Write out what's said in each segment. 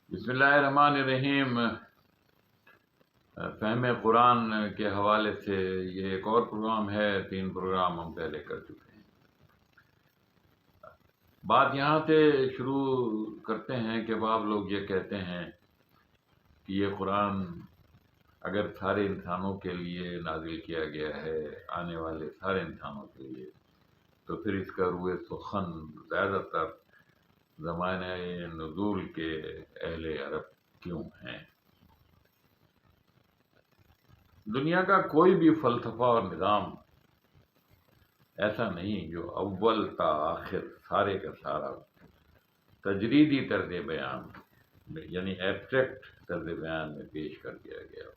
بسم اللہ الرحمن الرحیم۔ فہم قرآن کے حوالے سے یہ ایک اور پروگرام ہے، 3 پروگرام ہم پہلے کر چکے ہیں۔ بات یہاں سے شروع کرتے ہیں کہ بعض لوگ یہ کہتے ہیں کہ یہ قرآن اگر سارے انسانوں کے لیے نازل کیا گیا ہے، آنے والے سارے انسانوں کے لیے، تو پھر اس کا روح سخن زیادہ تر زمانہ نزول کے اہل عرب کیوں ہیں؟ دنیا کا کوئی بھی فلسفہ اور نظام ایسا نہیں جو اول تا آخر سارے کا سارا تجریدی طرز بیان یعنی ایبسٹریکٹ طرز بیان میں پیش کر دیا گیا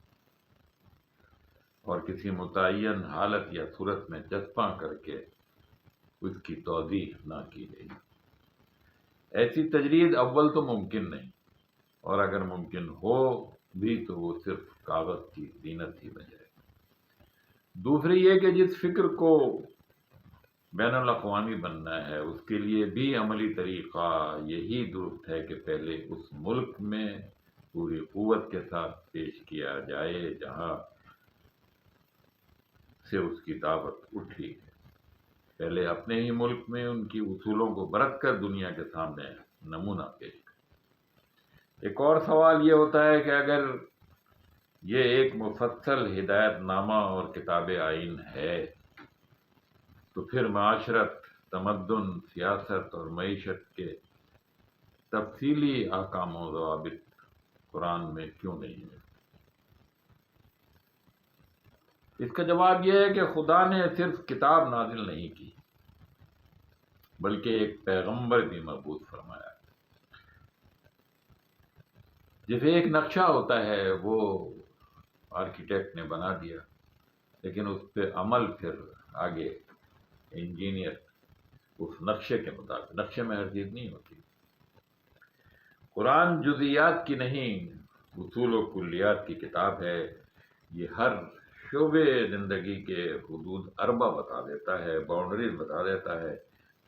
اور کسی متعین حالت یا صورت میں جذبہ کر کے اس کی توضیح نہ کی گئی۔ ایسی تجرید اول تو ممکن نہیں، اور اگر ممکن ہو بھی تو وہ صرف کاغذ کی زینت ہی بن جائے۔ دوسری یہ کہ جس فکر کو بین الاقوامی بننا ہے، اس کے لیے بھی عملی طریقہ یہی درست ہے کہ پہلے اس ملک میں پوری قوت کے ساتھ پیش کیا جائے جہاں سے اس کی دعوت اٹھی ہے۔ پہلے اپنے ہی ملک میں ان کی اصولوں کو برت کر دنیا کے سامنے نمونہ پیش کرے۔ ایک اور سوال یہ ہوتا ہے کہ اگر یہ ایک مفصل ہدایت نامہ اور کتاب آئین ہے تو پھر معاشرت، تمدن، سیاست اور معیشت کے تفصیلی احکام و ضوابط قرآن میں کیوں نہیں ہے؟ اس کا جواب یہ ہے کہ خدا نے صرف کتاب نازل نہیں کی بلکہ ایک پیغمبر بھی مبعوث فرمایا۔ جسے ایک نقشہ ہوتا ہے وہ آرکیٹیکٹ نے بنا دیا، لیکن اس پہ عمل پھر آگے انجینئر اس نقشے کے مطابق، نقشے میں ہر چیز نہیں ہوتی۔ قرآن جزئیات کی نہیں، اصول و کلیات کی کتاب ہے۔ یہ ہر شعبے زندگی کے حدود اربع بتا دیتا ہے، باؤنڈریز بتا دیتا ہے،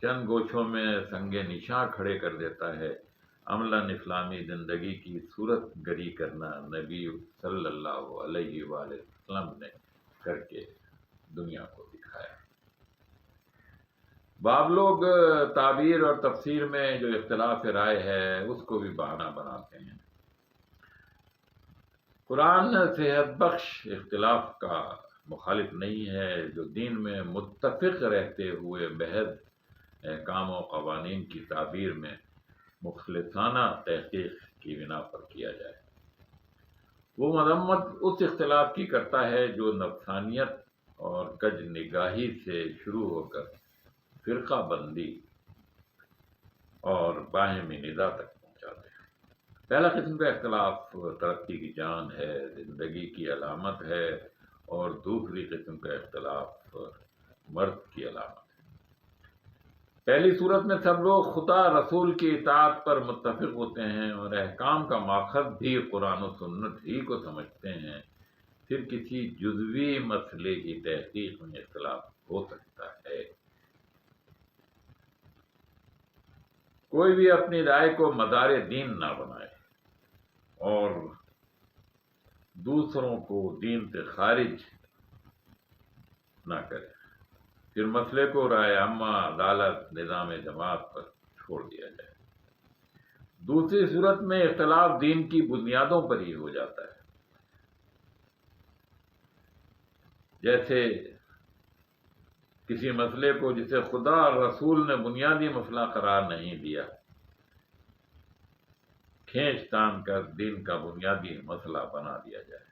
چند گوشوں میں سنگ نشاں کھڑے کر دیتا ہے۔ عملاً اسلامی زندگی کی صورت گری کرنا نبی صلی اللہ علیہ وآلہ وسلم نے کر کے دنیا کو دکھایا۔ بعض لوگ تعبیر اور تفسیر میں جو اختلاف رائے ہے اس کو بھی بہانہ بناتے ہیں۔ قرآن صحت بخش اختلاف کا مخالف نہیں ہے جو دین میں متفق رہتے ہوئے محض احکام و قوانین کی تعبیر میں مخلصانہ تحقیق کی بنا پر کیا جائے۔ وہ مذمت اس اختلاف کی کرتا ہے جو نفسانیت اور کج نگاہی سے شروع ہو کر فرقہ بندی اور باہمی نزاع تک پہنچاتے ہیں۔ پہلا قسم کا اختلاف ترقی کی جان ہے، زندگی کی علامت ہے، اور دوسری قسم کا اختلاف مرض کی علامت ہے۔ پہلی صورت میں سب لوگ خدا رسول کی اطاعت پر متفق ہوتے ہیں اور احکام کا ماخذ بھی قرآن و سنت ہی کو سمجھتے ہیں۔ پھر کسی جزوی مسئلے کی تحقیق میں اختلاف ہو سکتا ہے۔ کوئی بھی اپنی رائے کو مدار دین نہ بنائے اور دوسروں کو دین سے خارج نہ کرے، پھر مسئلے کو رائے عامہ، عدالت، نظام جماعت پر چھوڑ دیا جائے۔ دوسری صورت میں اختلاف دین کی بنیادوں پر ہی ہو جاتا ہے، جیسے کسی مسئلے کو جسے خدا اور رسول نے بنیادی مسئلہ قرار نہیں دیا، کھینچ تان کر دین کا بنیادی مسئلہ بنا دیا جائے۔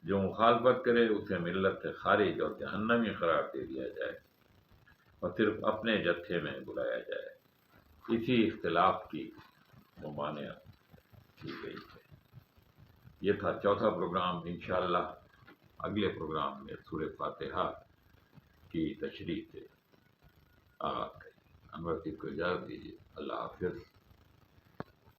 جو مخالفت کرے اسے ملت سے خارج اور جہنمی قرار دے دیا جائے اور صرف اپنے جتھے میں بلایا جائے۔ اسی اختلاف کی ممانعت کی گئی ہے۔ یہ تھا چوتھا پروگرام۔ انشاءاللہ اگلے پروگرام میں سورہ فاتحہ کی تشریح سے آغاز کریں۔ انور کو اجازت دیجیے۔ اللہ حافظ۔